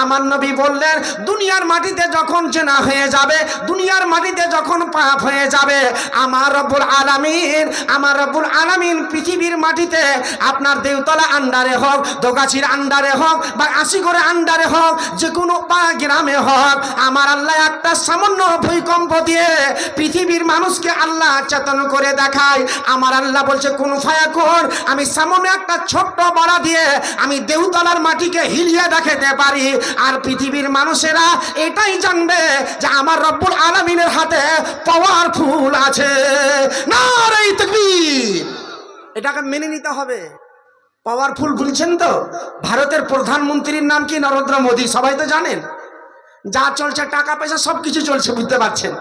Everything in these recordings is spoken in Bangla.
আমার নবী বললেন দুনিয়ার মাটিতে যখন জেনা হয়ে যাবে, দুনিয়ার মাটিতে যখন পাপ হয়ে যাবে, আমার রব্বুল আলামিন পৃথিবীর মাটিতে আপনার দেওতলা আন্ডারে হোক, দোগাছির আন্ডারে হোক বা আশিগড়ে আন্ডারে হোক, যে কোনো গ্রামে হোক, আমার আল্লাহ একটা সামান্য ভূমিকম্প দিয়ে পৃথিবীর মানুষকে আল্লাহ চেতন করে দেখায়। আমার আল্লাহ বলছে কোন ফায়াকুন, আমি সামান্য একটা ছোট্ট বড়া দিয়ে আমি দেওতলার মাটিকে হিলিয়ে দেখাতে পারি। আর পৃথিবীর মানুষেরা এটাই জানবে যে আমার রব্বুল আলামিনের হাতে পাওয়ারফুল আছে। নারে তাকবীর! এটাকে মেনে নিতে হবে। পাওয়ারফুল বলছেন তো, ভারতের প্রধানমন্ত্রীর নাম কি? নরেন্দ্র মোদী, সবাই তো জানেন। যা চলছে টাকা পয়সা সব কিছু চলছে, বুঝতে পারছেন।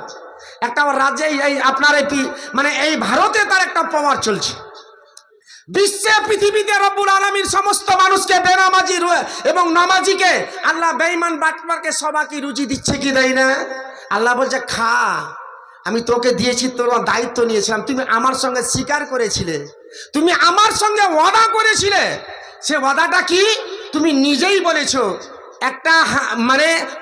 একটা রাজ্যে এই আপনার এই ভারতে তার একটা পাওয়ার চলছে। বিশ্বে পৃথিবীতে রব্বুল আলামিন সমস্ত মানুষকে বেনামাজি এবং নামাজিকে আল্লাহ বেঈমান বাটপারকে সবাইকে রুজি দিচ্ছে কি দেয় না? আল্লাহ বলছে খা, আমি তোকে দিয়েছি, তোর দায়িত্ব নিয়েছিলাম, তুমি আমার সঙ্গে স্বীকার করেছিলে, তুমি আমার সঙ্গে ওয়াদা করেছিলে। সে ওয়াদাটা কি? তুমি নিজেই বলেছো একটা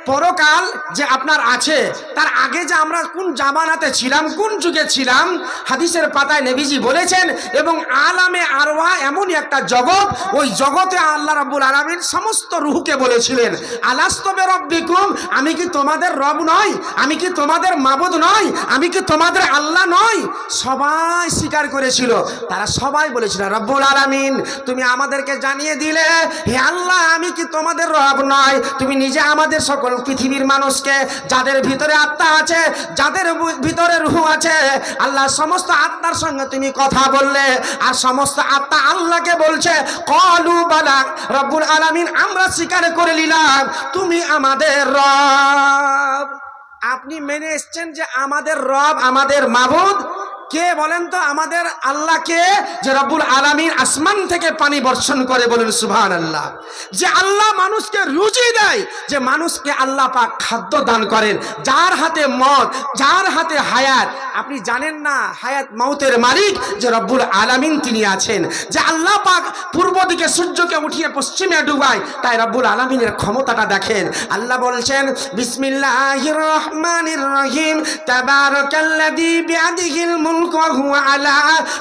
পরকাল যে আপনার আছে, তার আগে যে আমরা কোন জামানাতে ছিলাম, কোন যুগে ছিলাম, হাদিসের পাতায় নবীজি বলেছেন। এবং আলামে আরওয়াহ এমনই একটা জগৎ, ওই জগতে আল্লাহ রাব্বুল আলামিন সমস্ত রূহকে বলেছিলেন আলাস্তু বিরাব্বিকুম, আমি কি তোমাদের রব নই? আমি কি তোমাদের মাবুদ নই? আমি কি তোমাদের আল্লাহ নই? সবাই স্বীকার করেছিল। তারা সবাই বলেছিল রব্বুল আলামিন তুমি আমাদেরকে জানিয়ে দিলে, হে আল্লাহ আমি কি তোমাদের রব নয়? তুমি নিজে আমাদের সকল পৃথিবীর মানুষকে, যাদের ভিতরে আত্মা আছে, যাদের ভিতরে রূহ আছে, আল্লাহ সমস্ত আত্মার সঙ্গে তুমি কথা বললে। আর সমস্ত আত্মা আল্লাহকে বলছে ক্বালু বালা রব্বুল আলামিন, আমরা স্বীকার করে নিলাম তুমি আমাদের রব। আপনি মেনে এসছেন যে আমাদের রব, আমাদের মাবুদ কে বলেন তো? আমাদের আল্লাহ কে? যে রব্বুল আলামিন আসমান থেকে পানি বর্ষণ করে, বলেন সুবহানাল্লাহ। যে আল্লাহ মানুষকে রুজি দেয়, যে মানুষকে আল্লাহ পাক খাদ্য দান করেন, যার হাতে মত, যার হাতে হায়াত। আপনি জানেন না হায়াত মৌতের মালিক যে রব্বুল আলামিন তিনি আছেন। যে আল্লাহ পাক পূর্ব দিকে সূর্যকে উঠিয়ে পশ্চিমে ডুবায়, তাই রব্বুল আলামিনের ক্ষমতাটা দেখেন। আল্লাহ বলছেন বিসমিল্লাহির রহমানির রহিম, তাবারাকাল্লাযী বিয়াদিহিল মুলক ওয়া হুয়া আলা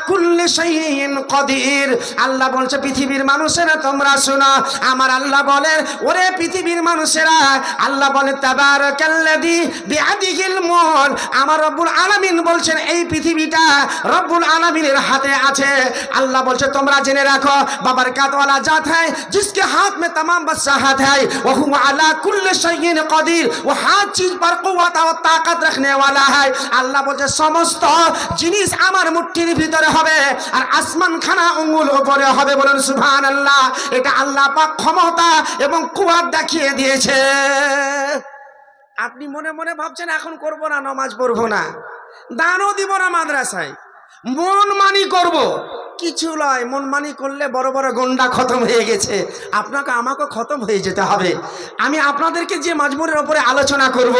কুল্লি শাইইন কাদির। আল্লাহ বলছে পৃথিবীর মানুষেরা তোমরা শোনো, আমার আল্লাহ বলেন ওরে পৃথিবীর মানুষেরা, আল্লাহ বলেন তাবারাকাল্লাযী বিয়াদিহিল মুলক, আমার রব্বুল আলামিন বলছেন এই পৃথিবীটা রব্বুল আলামিনের হাতে আছে। আল্লাহ বলছে তোমরা জেনে রাখো বাবরকাত ওয়ালা জাত হ্যায় जिसके हाथ में तमाम बादशाहत है, वो हुआ अला कुल्ले शैइन कदीर, वो हर चीज पर कुव्वत और ताकत रखने वाला है। আল্লাহ বলছে সমস্ত জিনিস আমার মুঠির ভিতরে হবে, আর আসমান খানা আঙ্গুল উপরে হবে, বলেন সুবহানাল্লাহ। এটা আল্লাহ পাক ক্ষমতা এবং কুওয়াত দেখিয়ে দিয়েছে। আপনি মনে মনে ভাবছেন এখন করব না, নামাজ পড়বো না, দানও দিব না মাদ্রাসায়, মন মানি করব, কিছু নয়। মন মানি করলে বড় বড় গন্ডা খতম হয়ে গেছে, আপনাকে আমাকে খতম হয়ে যেতে হবে। আমি আপনাদেরকে যে মাজমুরের উপরে আলোচনা করব,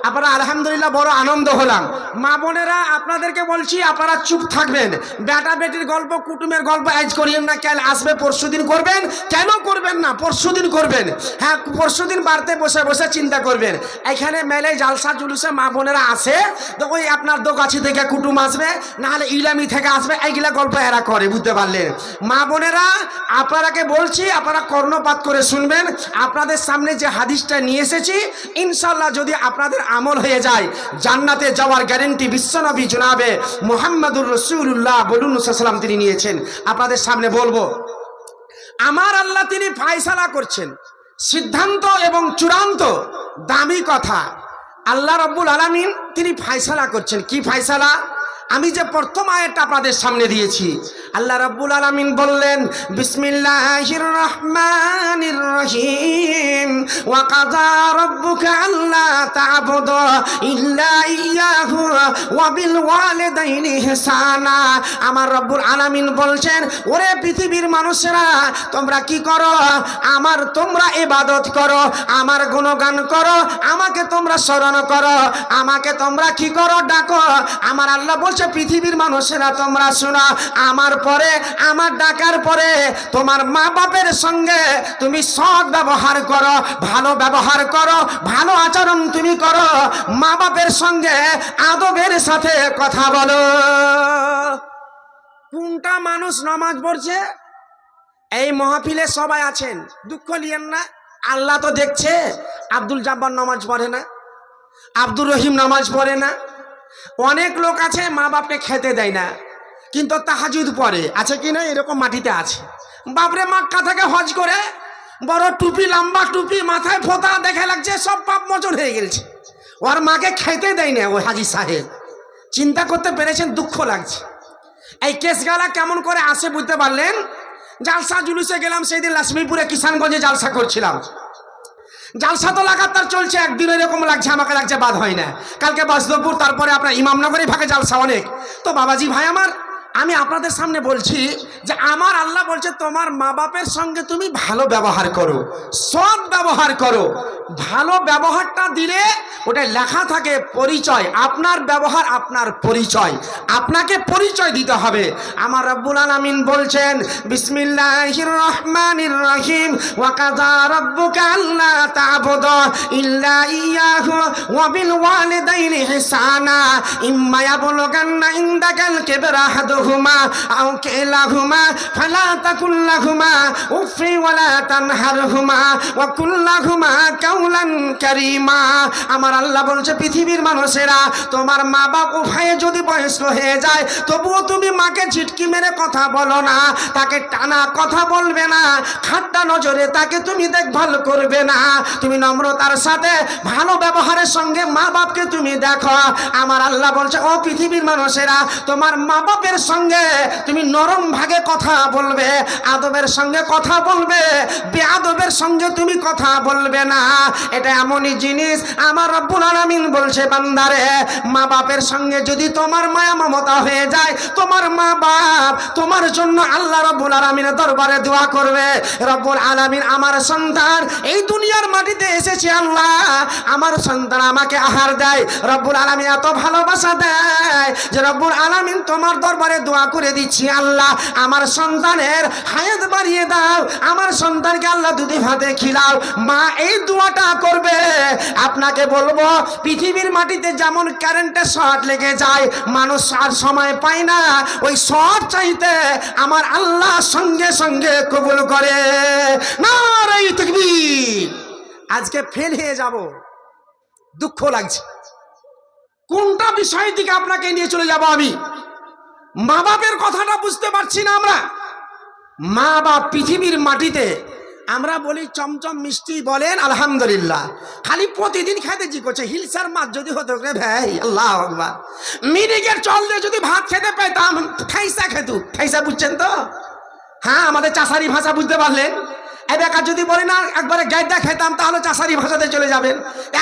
আপনারা আলহামদুলিল্লাহ বড় আনন্দ হলাম। মা বোনেরা আপনাদেরকে বলছি আপনারা চুপ থাকবেন। বেটা বেটির গল্প, কুটুমের গল্প আজ করিয়েন না, কাল আসবে পরশুদিন করবেন। কেন করবেন না? পরশুদিন করবেন। হ্যাঁ, পরশুদিন বাড়িতে বসে বসে চিন্তা করবেন। এখানে মেলে জালসা জুলুসে মা বোনেরা আসে, তো ওই আপনার দোকাছি থেকে কুটুম আসবে, নাহলে ইলামি থেকে আসবে, এইগুলা গল্প এরা করে, বুঝতে পারলেন? মা বোনেরা আপনারাকে বলছি, আপনারা কর্ণপাত করে শুনবেন। আপনাদের সামনে যে হাদিসটা নিয়ে এসেছি, ইনশাআল্লাহ যদি আপনাদের আমল হয়ে যায়, জান্নাতে যাওয়ার গ্যারান্টি বিশ্বনবী জনাবে মুহাম্মদুর রাসূলুল্লাহ বলুন সাল্লাম তিনি নিয়েছেন। আপনাদের সামনে বলবো, আমার আল্লাহ তিনি ফয়সালা করছেন, সিদ্ধান্ত এবং চূড়ান্ত দামি কথা। আল্লাহ রাব্বুল আলামিন তিনি ফয়সালা করছেন। কি ফয়সালা? আমি যে প্রথম আয়াতটা আপনাদের সামনে দিয়েছি, আল্লাহ রাব্বুল আলামিন বললেন বিসমিল্লাহির রহমানির রহিম, ওয়া কাযা রাব্বুকা আল্লা তা'বুদু ইল্লা ইয়াহু ওয়া বিল ওয়ালিদাইনি ইহসানা। আমার রব্বুল আলামিন বলছেন ওরে পৃথিবীর মানুষেরা তোমরা কি করো? তোমরা ইবাদত করো, আমার গুণগান করো, আমাকে তোমরা স্মরণ করো, আমাকে তোমরা কি করো? ডাকো। আমার আল্লাহ বলছে পৃথিবীর মানুষেরা তোমরা শোনো, আমার পরে, আমার ডাকার পরে তোমার মা বাপের সঙ্গে তুমি সৎ ব্যবহার করো, ভালো ব্যবহার করো, ভালো আচরণ তুমি করো, মা বাপের সঙ্গে আদবের সাথে কথা বলো। কোনটা মানুষ নামাজ পড়ছে? এই মাহফিলে সবাই আছেন, দুঃখ নিয়েন না, আল্লাহ তো দেখছে। আব্দুল জব্বার নামাজ পড়ে না, আব্দুর রহিম নামাজ পড়ে না, অনেক লোক আছে মা বাপকে খেতে দেয় না, কিন্তু তাহাজুদ পড়ে, আছে কি না? এরকম মাটিতে আছে। বাপরে মক্কা থেকে হজ করে বড় টুপি, লম্বা টুপি, মাথায় ফোঁতা, দেখে লাগছে সব পাপ মোচন হয়ে গেছে, ওর মাকে খেতে দেয় না ওই হাজি সাহেব। চিন্তা করতে পেরেছেন? দুঃখ লাগছে। এই কেসগালা কেমন করে আসে বুঝতে পারলেন? জালসা জুলুসে গেলাম সেদিন লক্ষ্মীপুরে, কিষানগঞ্জে জালসা করছিলাম। জালসা তো লাগাতার চলছে, একদিন এরকম লাগছে, আমাকে লাগছে বাদ হয় না। কালকে বাসদপুর, তারপরে আপনার ইমামনগরে ভাগে জালসা অনেক। তো বাবাজি ভাই আমার, আমি আপনাদের সামনে বলছি যে আমার আল্লাহ বলছে তোমার মা বাপের সঙ্গে তুমি ভালো ব্যবহার করো, সৎ ব্যবহার করো। ভালো ব্যবহারটা দিলে ওটা লেখা থাকে পরিচয়, আপনার ব্যবহার আপনার পরিচয়, আপনাকে পরিচয় দিতে হবে। আমার রব্বুল আলামিন বলছেন বিসমিল্লাহির রহমানির রহিম, ওয়া কাযা রাব্বুকা আল্লা তা'বুদু ইল্লা ইয়্যাহু ওয়া বিল ওয়ালিদাইনি ইহসানা ইম্মা ইয়াবলুগান্না ইনদাকাল কিবরা আহাদুহুমা আও কিলাহুমা ফালা তাকুল লাহুমা উফি ওয়া লা তানহারহুমা ওয়া কুল লাহুমা কাওলান কারীমা। আমার আল্লাহ বলছে পৃথিবীর মানুষেরা, তোমার মা বাপ উভয়ে যদি বয়স্ক হয়ে যায় তবুও তুমি মাকে ঝিটকি মেরে কথা বলো না, তাকে টানা কথা বলবে না, খাট্টা নজরে তাকে তুমি দেখভাল করবে না, তুমি নম্রতার সাথে ভালো ব্যবহারের সঙ্গে মা বাপকে তুমি দেখো। আমার আল্লাহ বলছে ও পৃথিবীর মানুষেরা, তোমার মা বাপের সঙ্গে তুমি নরম ভাগে কথা বলবে, আদবের সঙ্গে কথা বলবে, বেআদবের সঙ্গে তুমি কথা বলবে না। এটা এমনই জিনিস, আমার রব্বুল আলামিন বলছে বান্দারে, মা বাপের সঙ্গে যদি তোমার মায়া মমতা হয়ে যায়, তোমার মা বাপ তোমার জন্য আল্লাহ রব্বুল আলামিনের দরবারে দোয়া করবে। রব্বুল আলামিন, আমার সন্তান এই দুনিয়ার মাটিতে এসেছে, আল্লাহ আমার সন্তান আমাকে আহার দেয়, রব্বুল আলামিন এত ভালোবাসা দেয় যে রব্বুল আলামিন তোমার দরবারে দোয়া করে দিচ্ছি, আল্লাহ আমার সন্তানের হায়াত বাড়িয়ে দাও, আমার সন্তানকে আল্লাহ দুধে ভাতে খিলাও। মা এই দোয়াটা করবে। আপনাকে বলবো পৃথিবীর মাটিতে যেমন কারেন্টের শর্ট লেগে যায়, মানুষ আর সময় পায় না, ওই শর্ট চাইতে আমার আল্লাহ সঙ্গে সঙ্গে কবুল করে। নারে তাকবীর। আজকে ফেল হয়ে যাব, দুঃখ লাগছে। কোনটা বিষয় থেকে আপনাকে নিয়ে চলে যাব আমি? মা বাপের কথাটা বুঝতে পারছি না আমরা। মা বাপ পৃথিবীর মাটিতে আমরা বলি চমচম মিষ্টি, বলেন আলহামদুলিল্লাহ, খালি প্রতিদিন খেতে জি করছে। হিলসার মাছ যদি হতো রে ভাই, আল্লাহ আকবার, মিনিকের চল দিয়ে যদি ভাত খেতে পেতাম, খাইসা খেতু, খাইসা বুঝছেন তো? হ্যাঁ, আমাদের চাষারি ভাষা বুঝতে পারলেন। এবার যদি বলি না একবারে গাইডা খেতাম, তাহলে চাষারি ভাষাতে চলে যাবেন।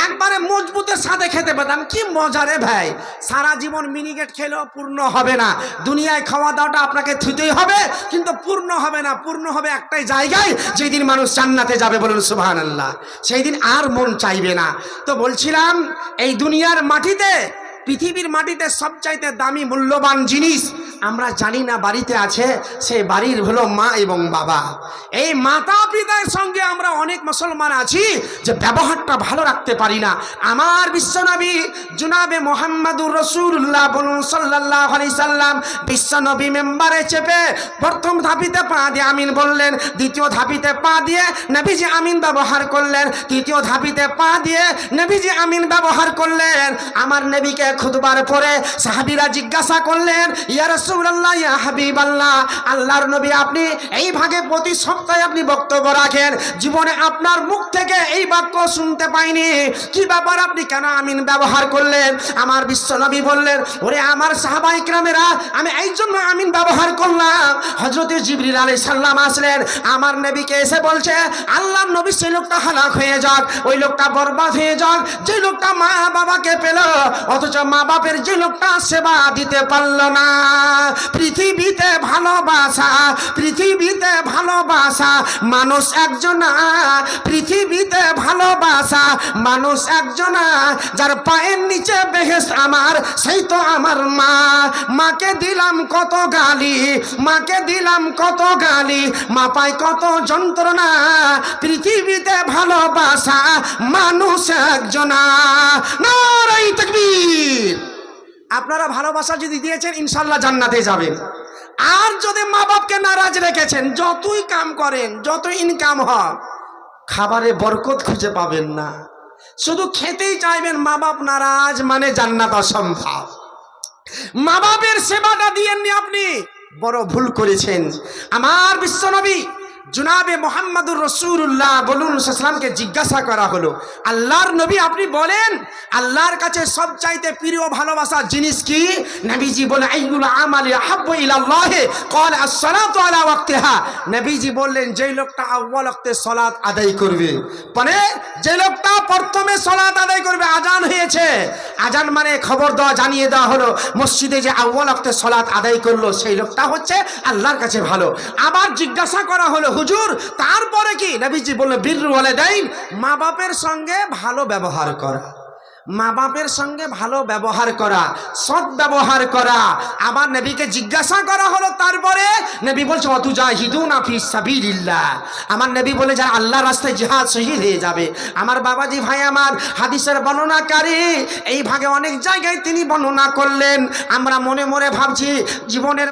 একবারে মজবুতের সাথে খেতে পেতাম, কি মজা রে ভাই। সারা জীবন মিনিকেট খেলেও পূর্ণ হবে না। দুনিয়ায় খাওয়া দাওয়াটা আপনাকে থুতেই হবে, কিন্তু পূর্ণ হবে না। পূর্ণ হবে একটাই জায়গায়, যেদিন মানুষ জান্নাতে যাবে, বলুন সুবহানাল্লাহ, সেই দিন আর মন চাইবে না। তো বলছিলাম এই দুনিয়ার মাটিতে, পৃথিবীর মাটিতে সবচাইতে দামি মূল্যবান জিনিস আমরা জানি না বাড়িতে আছে, সেই বাড়ির হলো মা এবং বাবা। এই মাতা পিতার সঙ্গে আমরা অনেক মুসলমান আছি যে ব্যবহারটা ভালো রাখতে পারি না। আমার বিশ্বনবী জনাবে মুহাম্মদুর রাসূলুল্লাহ বলুন সাল্লাল্লাহু আলাইহি সাল্লাম, বিশ্বনবী মেম্বারে চেপে প্রথম ধাপিতে পা দিয়ে আমিন বললেন, দ্বিতীয় ধাপিতে পা দিয়ে নবীজি আমিন ব্যবহার করলেন, তৃতীয় ধাপিতে পা দিয়ে নবীজি আমিন ব্যবহার করলেন। আমার নবীকে খুতবার পরে সাহাবীরা জিজ্ঞাসা করলেন, ইয়া রাসূলুল্লাহ, ইয়া হাবিবাল্লাহ, আল্লাহর নবী আপনি এই ভাগে প্রতি সপ্তাহে আপনি বক্তব্য রাখেন, জীবনে আপনার মুখ থেকে এই বাক্য শুনতে পাইনি, কি ব্যাপার আপনি কেন আমিন ব্যবহার করলেন? আমার বিশ্বনবী বললেন, ওরে আমার সাহাবায়ে কিরামেরা, আমি এই জন্য আমিন ব্যবহার করলাম, হযরত জিবরিল আলাইহিস সালাম আসলেন, আমার নবীকে এসে বলছে, আল্লাহর নবী সেই লোকটা হালাক হয়ে যাক, ওই লোকটা বরবাদ হয়ে যাক, যে লোকটা মা বাবাকে পেল অথচ হলো মা বাপের যে লোকটা সেবা দিতে পারলো না। পৃথিবীতে ভালোবাসা মানুষ একজনা, পৃথিবীতে ভালোবাসা মানুষ একজনা, যার পায়ের নিচে বেহেশত আমার, সেই তো আমার মা। মাকে দিলাম কত গালি, মাকে দিলাম কত গালি, মা পায় কত যন্ত্রণা, পৃথিবীতে ভালোবাসা মানুষ একজনা। নারায়ে তাকবীর। আপনারা ভালোবাসা যদি দিয়েছেন ইনশাআল্লাহ জান্নাতে যাবেন। আর যদি মা বাপকে নারাজ রেখেছেন, যতই কাম করেন, যতই ইনকাম হয়, খাবারে বরকত খুঁজে পাবেন না, শুধু খেতেই চাইবেন। মা বাপ নারাজ মানে জান্নাত অসম্ভব। মা বাপের সেবাটা দিয়েননি, আপনি বড় ভুল করেছেন। আমার বিশ্বনবী জনাবে মুহাম্মদুর রাসূলুল্লাহ বলুন সাল্লামকে জিজ্ঞাসা করা হলো, আল্লাহর নবী আপনি বলেন আল্লাহর কাছে সবচাইতে প্রিয় ভালোবাসার জিনিস কি? নবীজি বলে আইয়ুল আমালি আহাব্বু ইলাল্লাহ ক্বালা আস-সালাতু আলা ওয়াক্তিহা। নবীজি বললেন যেই লোকটা আউয়াল ওয়াক্তে সালাত আদায় করবে, মানে যে লোকটা প্রথমে সালাত আদায় করবে, আজান হয়েছে, আজান মানে খবর দেওয়া, জানিয়ে দেওয়া হলো মসজিদে যে আউয়াল ওয়াক্তে সালাত আদায় করলো, সেই লোকটা হচ্ছে আল্লাহর কাছে ভালো। আবার জিজ্ঞাসা করা হলো, হুজুর তারপরে কি? নবীজি বললেন বিররুল ওয়ালিদাইন, মা বাপের সঙ্গে ভালো ব্যবহার করা, মা বাপের সঙ্গে ভালো ব্যবহার করা, সৎ ব্যবহার করা। আবার নবীকে জিজ্ঞাসা করা হলো তারপরে, নবী বলছে ওয়াতুজাহিদুনা ফি সাবিলিল্লাহ। আমার নবী বলে যারা আল্লাহর রাস্তায় জিহাদ শহীদ হয়ে যাবে। আমার বাবাজি ভাই আমার হাদিসের বর্ণনাকারী, এই ভাগে অনেক জায়গায় তিনি বর্ণনা করলেন। আমরা মনে মনে ভাবছি জীবনের